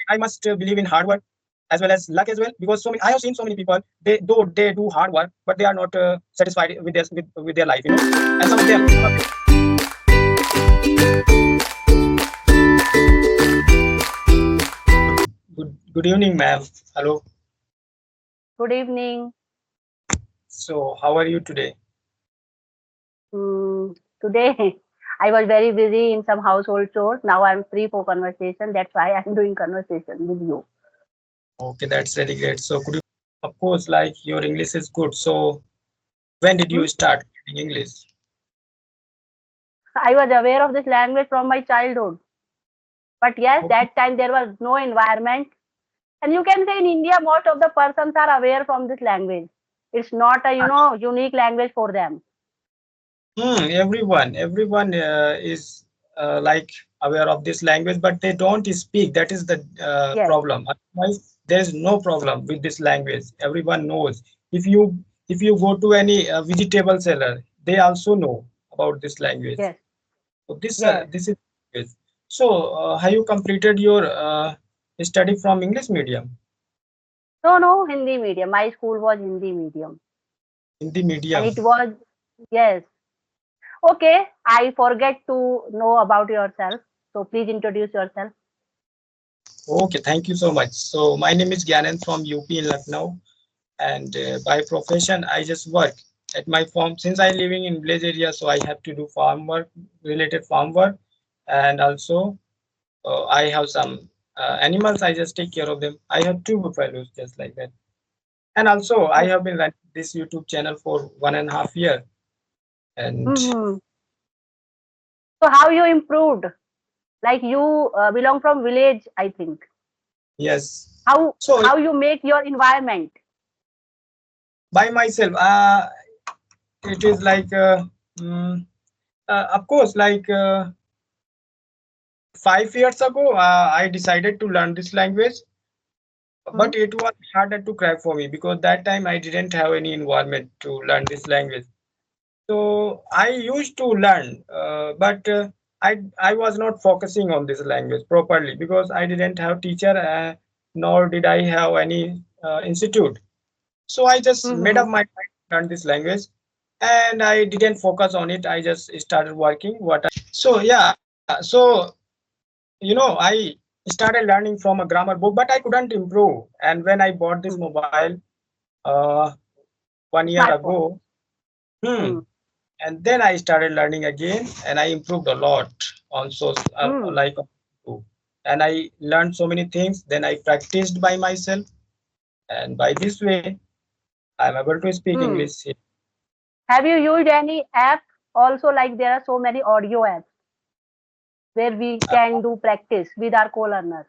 I must believe in hard work as well as luck as well, because I have seen so many people, they do hard work, but they are not satisfied with their life, and some of them. Good evening, ma'am. Hello. Good evening. So, how are you today? Today I was very busy in some household chores. Now I'm free for conversation. That's why I'm doing conversation with you. Okay, that's really great. So, could you, of course, like your English is good. So, when did Hmm? you start learning English? I was aware of this language from my childhood. But yes, Okay. that time there was no environment. And you can say in India, most of the persons are aware from this language. It's not a, unique language for them. Everyone is like aware of this language, but they don't speak. That is the Yes, problem. Otherwise, there is no problem with this language. Everyone knows. If you if you go to any vegetable seller, they also know about this language. yes, So yes. this is language. So have you completed your study from English medium? No, no, Hindi medium. My school was Hindi medium. Hindi And medium. it was, yes. Okay, I forget to know about yourself. So please introduce yourself. Okay, thank you so much. So my name is Gyanan from UP in Lucknow, and by profession I just work at my farm. Since I living in village area, so I have to do farm work, related farm work, and also I have some animals. I just take care of them. I have two buffaloes just like that, and also I have been running this YouTube channel for 1.5 years. And Mm-hmm. So how you improved? Like you belong from village, I think. yes, so How you make your environment? by myself, it is like mm, of course like. 5 years ago, I decided to learn this language, Hmm? but it was harder to crack for me because that time I didn't have any environment to learn this language. So I used to learn, but I was not focusing on this language properly because I didn't have teacher, nor did I have any institute. So I just made Mm-hmm. up my mind to learn this language, and I didn't focus on it. I just started working. So yeah, so I started learning from a grammar book, but I couldn't improve. And when I bought this Hmm. mobile uh, 1 year Smartphone. ago, hmm, Hmm. and then I started learning again, and I improved a lot on so Hmm. like and I learned so many things. Then I practiced by myself, and by this way, I'm able to speak Hmm. English. Have you used any app? Also, like there are so many audio apps where we can do practice with our co-learner.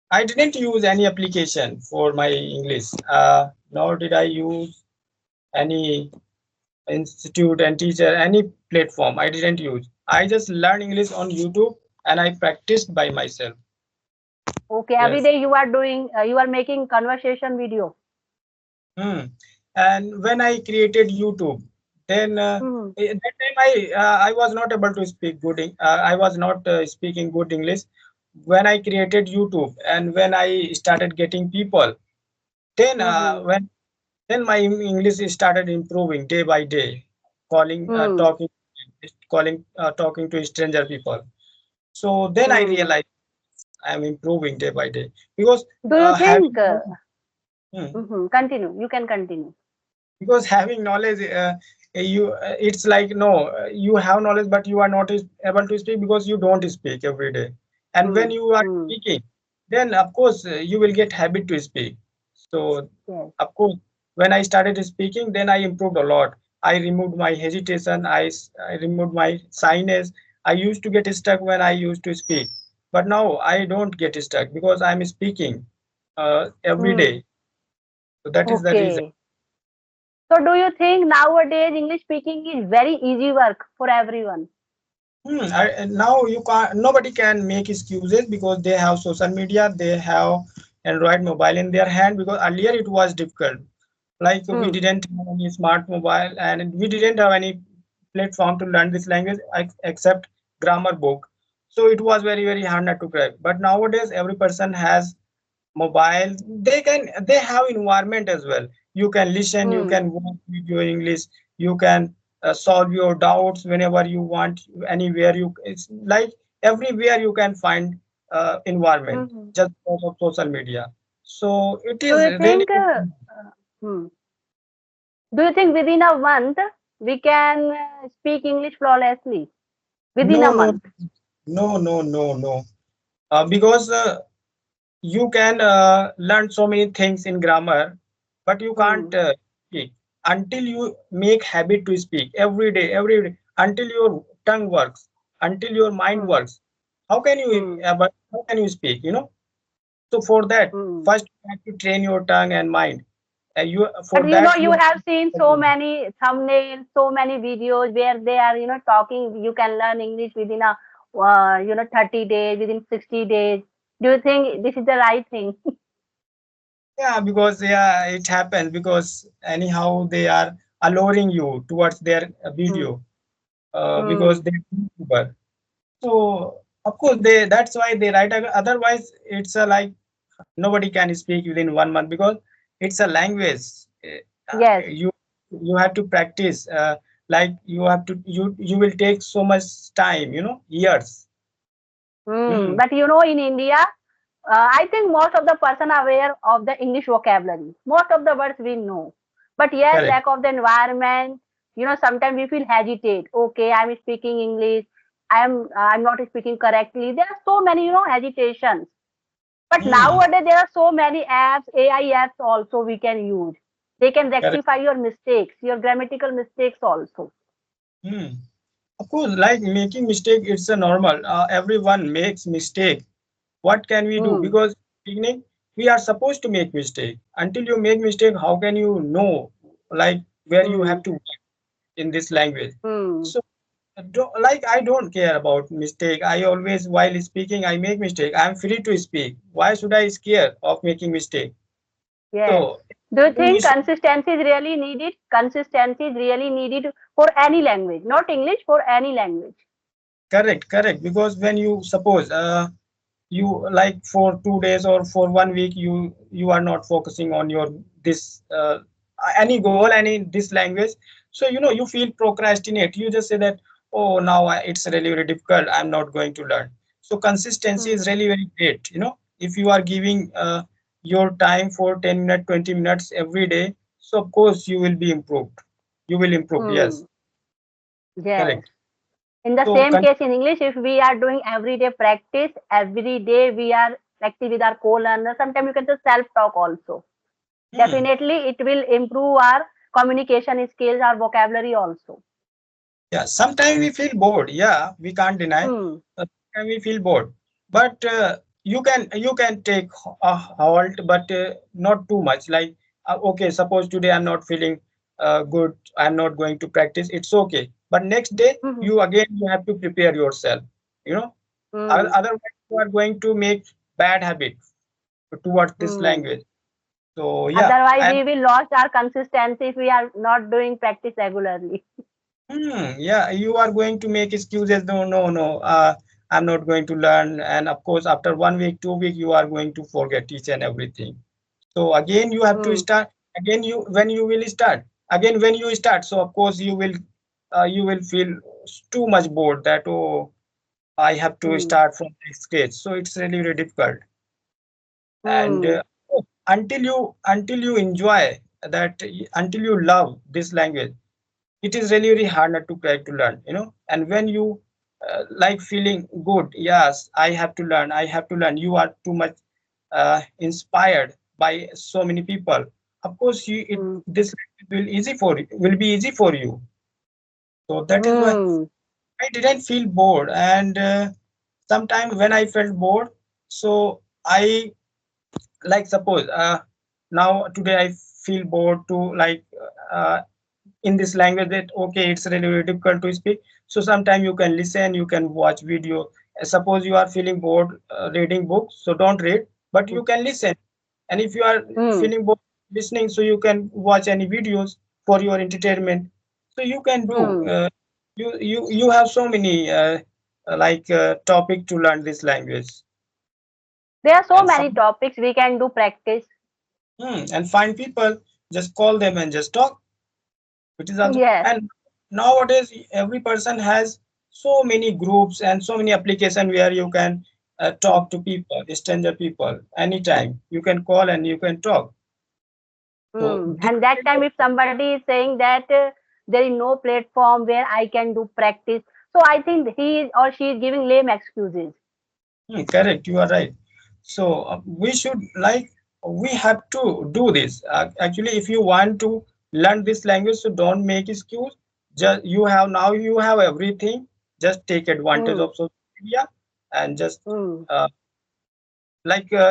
I didn't use any application for my English, nor did I use any institute and teacher, any platform. I didn't use. I just learned English on YouTube, and I practiced by myself. Okay, every Yes. day you are doing, you are making conversation video. Hmm. And when I created YouTube, then Hmm. that time I was not able to speak good. I was not speaking good English. When I created YouTube and when I started getting people, then Mm-hmm. when my English started improving day by day, calling, Hmm. talking to stranger people. So then I Hmm. realized I am improving day by day because Do you think? having hmm, Continue. You can continue. because having knowledge, it's like no, you have knowledge, but you are not able to speak because you don't speak every day. And when Hmm. you are Hmm. speaking, then of course you will get habit to speak. So Yes. of course, when I started speaking, then I improved a lot. I removed my hesitation. I removed my shyness. I used to get stuck when I used to speak, but now I don't get stuck because I'm speaking every Hmm. day. So that is the reason. Okay. So do you think nowadays English speaking is very easy work for everyone? And now you can't. Nobody can make excuses because they have social media. They have Android mobile in their hand. Because earlier it was difficult. Like we Hmm. didn't have any smart mobile, and we didn't have any platform to learn this language except grammar book. So it was very hard not to crack. But nowadays every person has mobile. They have environment as well. You can listen, you Hmm. can watch video in English, you can solve your doubts whenever you want, anywhere. You It's like everywhere you can find environment Hmm. just because of social media. So it Do is you really think? Hmm. Do you think within a month we can speak English flawlessly? Within a no, no, month. no. Because you can learn so many things in grammar, but you can't Hmm. speak until you make habit to speak every day, until your tongue works, until your mind Hmm. works. How can you Hmm. but how can you speak, so for that, Hmm. first you have to train your tongue and mind, and you But for that you you have have seen so to. many thumbnails, so many videos where they are, talking. You can learn English within 30 days, within 60 days. Do you think this is the right thing? Yeah, because yeah, it happens because anyhow they are alluring you towards their Hmm. video, because Hmm. they're YouTuber. So of course that's why they write. Otherwise, it's a like nobody can speak within 1 month because it's a language. Yes. You have to practice. Like you will take so much time. Years. Hmm. Hmm. But in India, I think most of the person are aware of the English vocabulary. Most of the words we know. But yes, Correct. lack of the environment, sometimes we feel hesitate. Okay, I'm speaking English. I'm not speaking correctly. There are so many, hesitations. But Hmm. nowadays there are so many apps, AI apps also we can use. They can Correct. rectify your mistakes, your grammatical mistakes also. Hmm. Of course, like making mistake, it's a normal. Everyone makes mistake. What can we do? Hmm. Because beginning we are supposed to make mistake. Until you make mistake, how can you know like where you Hmm. have to work in this language? Hmm. So like I don't care about mistake. I always while speaking I make mistake. I'm free to speak. Why should I scare of making mistake? Yes. So Do you we think should. consistency is really needed? Consistency is really needed for any language, not English, for any language. Correct. Because when you suppose you like for 2 days or for 1 week you are not focusing on your this any goal any this language, so you feel procrastinate. You just say that, oh, now it's really very difficult, I'm not going to learn. So consistency Hmm. is really very great. If you are giving your time for 10 minutes 20 minutes every day, so of course you will be improved. You will improve, yes. Hmm. Yes. Correct. In the So same case in English, if we are doing everyday practice, every day we are practice with our co-learner, sometimes you can just self-talk also. hmm. Definitely, it will improve our communication skills, our vocabulary also. Yeah, sometimes we feel bored. Yeah, we can't deny. Hmm. Sometimes we feel bored, but you can take a halt, but not too much. Like okay, suppose today I'm not feeling good. I'm not going to practice. It's okay. But next day Hmm. you have to prepare yourself. You know, Hmm. Otherwise you are going to make bad habits towards this Hmm. language. So yeah, Otherwise, and we will lose our consistency if we are not doing practice regularly. Yeah, you are going to make excuses. No, no, no. I'm not going to learn. And of course, after 1 week, 2 week, you are going to forget each and everything. So again, you have to Hmm. start. Again, when you will start. Again, when you start. So of course, you will feel too much bored that, oh, I have to Hmm. start from this stage. So it's really really difficult. And Hmm. until you enjoy that, until you love this language, it is really really hard not to try to learn. And when you like feeling good, yes, I have to learn, you are too much inspired by so many people. Of course Hmm. this will be easy for you. So that is why Hmm. I didn't feel bored. And sometimes when I felt bored, so I like suppose now today I feel bored to like uh, in this language, that okay, it's really, really difficult to speak. So sometimes you can listen, you can watch video. Suppose you are feeling bored reading books, so don't read, but you can listen. And if you are Hmm. feeling bored listening, so you can watch any videos for your entertainment. So you can do Hmm. you have so many topic to learn this language. There are so And many find, topics we can do practice. and find people, just call them and just talk. It is also, Yes. and nowadays every person has so many groups and so many application where you can talk to people, stranger people, anytime you can call and you can talk. So this And that kind time, of, if somebody is saying that there is no platform where I can do practice, so I think he or she is giving lame excuses. correct, you are right. So we should we have to do this. Actually, if you want to learn this language, so don't make excuse. Just you have now you have everything. Just take advantage Hmm. of social media and just Hmm. uh,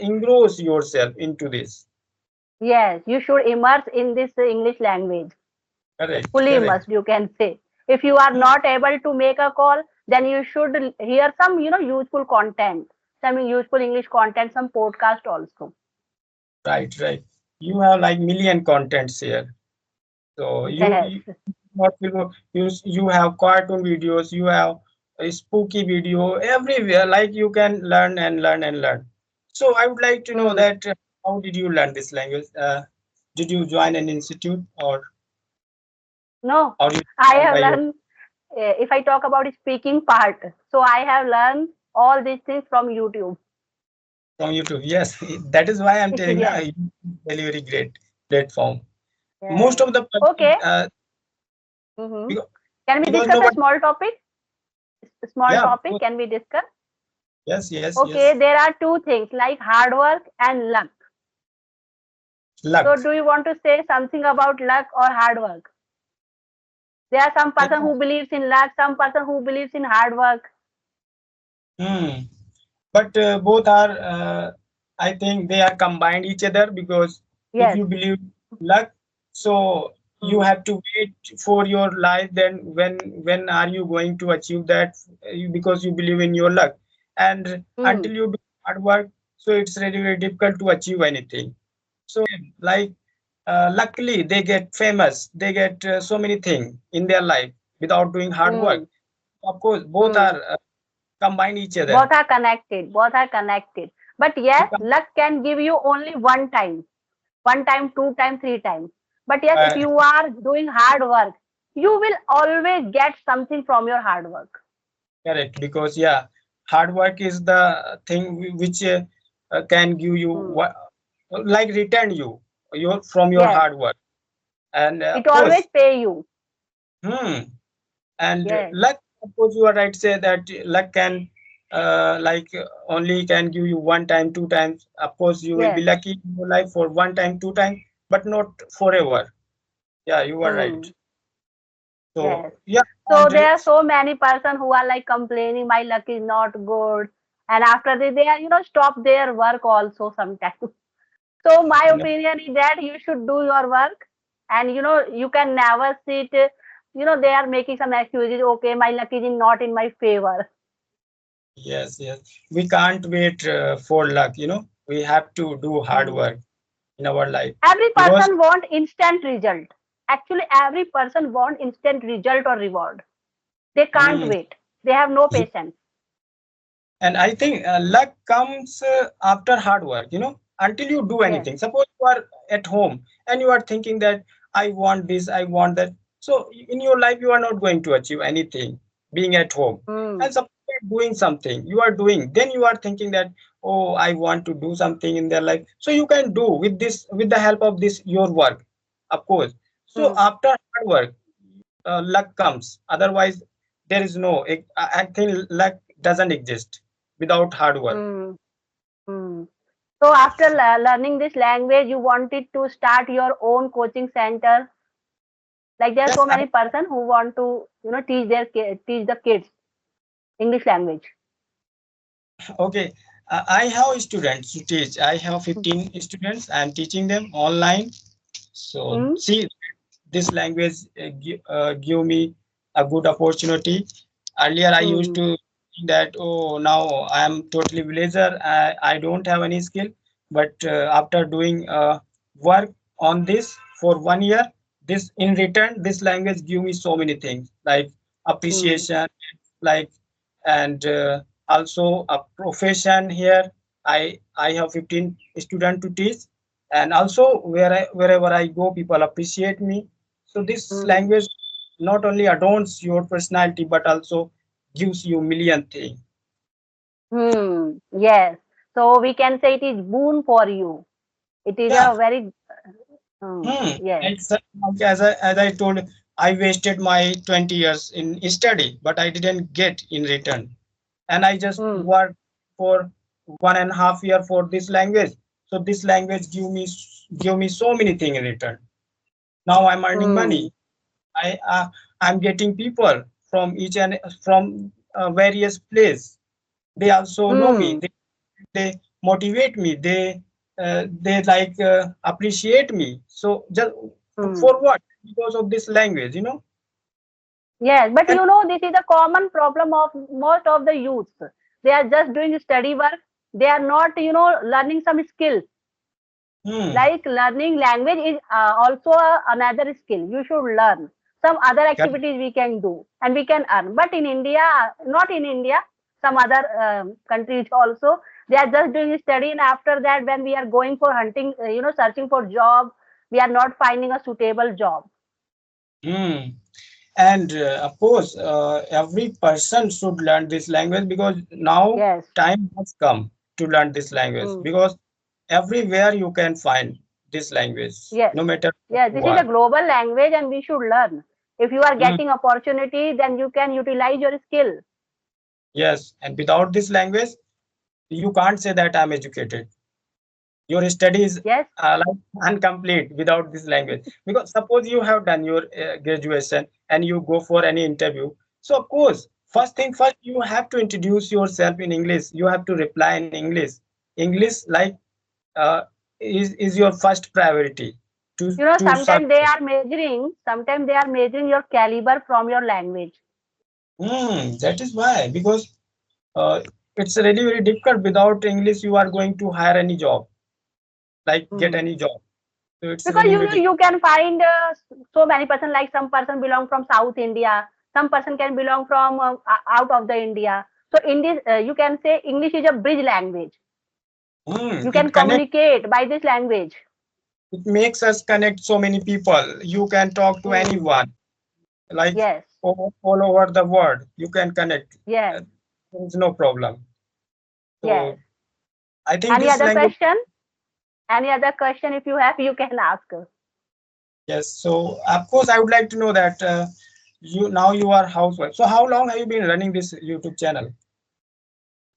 engross yourself into this. Yes, you should immerse in this English language. Correct, Fully correct. immersed, you can say. If you are Hmm, not able to make a call, then you should hear some, useful content, some useful English content, some podcast also. right, right. You have like million contents here. So Yes. what you have cartoon videos, you have a spooky video everywhere. Like you can learn and learn and learn. So I would like to know Hmm. that how did you learn this language? Did you join an institute No, or you I learn have by your learned, if I talk about speaking part, so I have learned all these things from YouTube. from YouTube? Yes, that is why I'm telling Yes. you very very great platform. Most Yes. of the Okay. person, Hmm. because, Can we because discuss a nobody, small topic? Small yeah, of topic, course. can we discuss? Yes, yes, Okay, yes. there are two things like hard work and luck. So Luck. do you want to say something about luck or hard work? There are some Yeah. person who believes in luck, some person who believes in hard work. Hmm. But both are, I think they are combined each other, because if Yes. you believe luck, so you Hmm. have to wait for your life. Then when are you going to achieve that? Because you believe in your luck, and Hmm. until you do hard work, so it's really very difficult to achieve anything. So like luckily they get famous, they get so many things in their life without doing hard work. Hmm. Of course both Hmm. are combine each other. Both are connected. Both are connected. But To yes, luck can give you only one time, two time, three times. But yes, if uh, you are doing hard work, you will always get something from your hard work. Correct, because yeah, hard work is the thing which can give you Hmm. what, like return you your from your Yes, hard work, and it of always course, pay you. hmm, and Yes. luck. Of course, you are right. Say that luck can only can give you one time, two times. Of course, you will be Yes. lucky in your life for one time, two times, but not forever. Yeah, you are right. Hmm. So Yes. yeah, So and there are so many person who are like complaining my luck is not good, and after they are stop their work also sometimes. So my no, opinion is that you should do your work, and you can never sit. They are making some excuses. Okay, my luck is not in my favor. yes, yes. We can't wait for luck, We have to do hard Hmm. work in our life, Every because person want instant result. Actually, every person want instant result or reward. They can't mm, wait. They have no patience. and I think luck comes after hard work, until you do Yes. anything. Suppose you are at home and you are thinking that I want this, I want that. So in your life, you are not going to achieve anything being at home. Hmm. And suppose you are doing something, you are doing, then you are thinking that, oh, I want to do something in their life. So you can do with this, with the help of this, your work, of course. So Hmm. after hard work, luck comes. Otherwise, there is no, I think luck doesn't exist without hard work. Hmm. Hmm. So after learning this language, you wanted to start your own coaching center. Like there are Yes, so many person who want to teach the kids English language. okay. I have students to teach. I have 15 students. I'm teaching them online. So Hmm. see, this language give me a good opportunity. Earlier, I used Hmm. to think that, oh, now I am totally villager. I don't have any skill. But after doing work on this for 1 year, this in return, this language give me so many things like Hmm. appreciation, like and also a profession here. I have 15 students to teach, and also wherever I go, people appreciate me. So this Hmm. language not only adorns your personality but also gives you million things. Yes. So we can say it is boon for you. It is Yeah. a very yes. As I told, I wasted my 20 years in study, but I didn't get in return. And I just Hmm. worked for 1.5 year for this language. So this language give me so many things in return. Now I'm earning Hmm. money. I'm getting people from each and from various place. They also know me. Hmm. They motivate me. They like appreciate me. So just Hmm. for what? Because of this language, you know. Yes, but And this is a common problem of most of the youth. They are just doing study work. They are not, learning some skills. hmm, Like learning language is also another skill. You should learn some other correct. activities we can do and we can earn. But in India, not in India, some other countries also, they are just doing study. And after that, when we are going for hunting, searching for job, we are not finding a suitable job. Hmm. And of course, every person should learn this language because now Yes. time has come to learn this language Hmm. because everywhere you can find this language, Yes. no matter what Yes, you this is a are. global language and we should learn. If you are Hmm. getting opportunity, then you can utilize your skill. Yes, and without this language, you can't say that I'm educated. Your study is Yes. like incomplete without this language. Because suppose you have done your graduation and you go for any interview. So of course, first thing first, you have to introduce yourself in English. You have to reply in English. English like uh, is your first priority to success. Sometimes they are measuring your caliber from your language. That is why, because uh, it's really very difficult. Without English, you are going to hire any job, like get Hmm. any job. So it's Because really very difficult. you can find so many person, like some person belong from South India, some person can belong from out of the India. So in this, you can say English is a bridge language. You can It connects. communicate by this language. It makes us connect so many people. You can talk to Hmm. anyone, like Yes. all over the world. You can connect. Yes. There is no problem. Yes. So I think Any this other language. question? Any other question? If you have, you can ask. Yes. So of course, I would like to know that you are housewife. So how long have you been running this YouTube channel?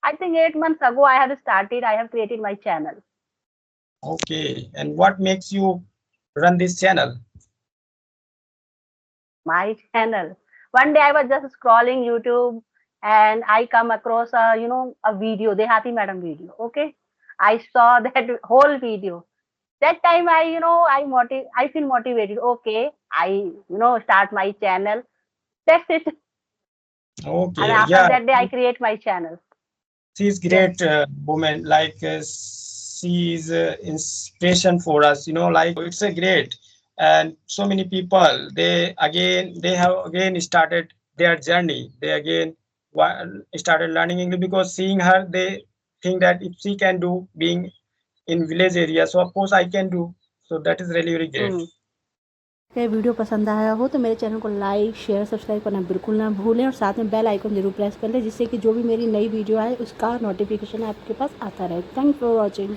I think 8 months ago I have started. I have created my channel. Okay. And what makes you run this channel? My channel. One day I was just scrolling YouTube and I come across a video, the Happy Madam video. Okay, I saw that whole video. That time I feel motivated. Okay, I start my channel. That's it. And Okay. after Yeah. that day I create my channel. She's Yes. great woman. Like she is inspiration for us. It's a great. And so many people they have again started their journey. They again started learning English because seeing her, they think that if she can do being in village area, so of course I can do. So that is really very great. Hmm. अगर video पसंद आया हो तो मेरे channel को like share subscribe करना बिल्कुल ना भूलें और साथ में बेल आइकन जरूर प्रेस कर लें जिससे कि जो भी मेरी नई वीडियो आए उसका नोटिफिकेशन आपके पास आता रहे। Thanks for watching.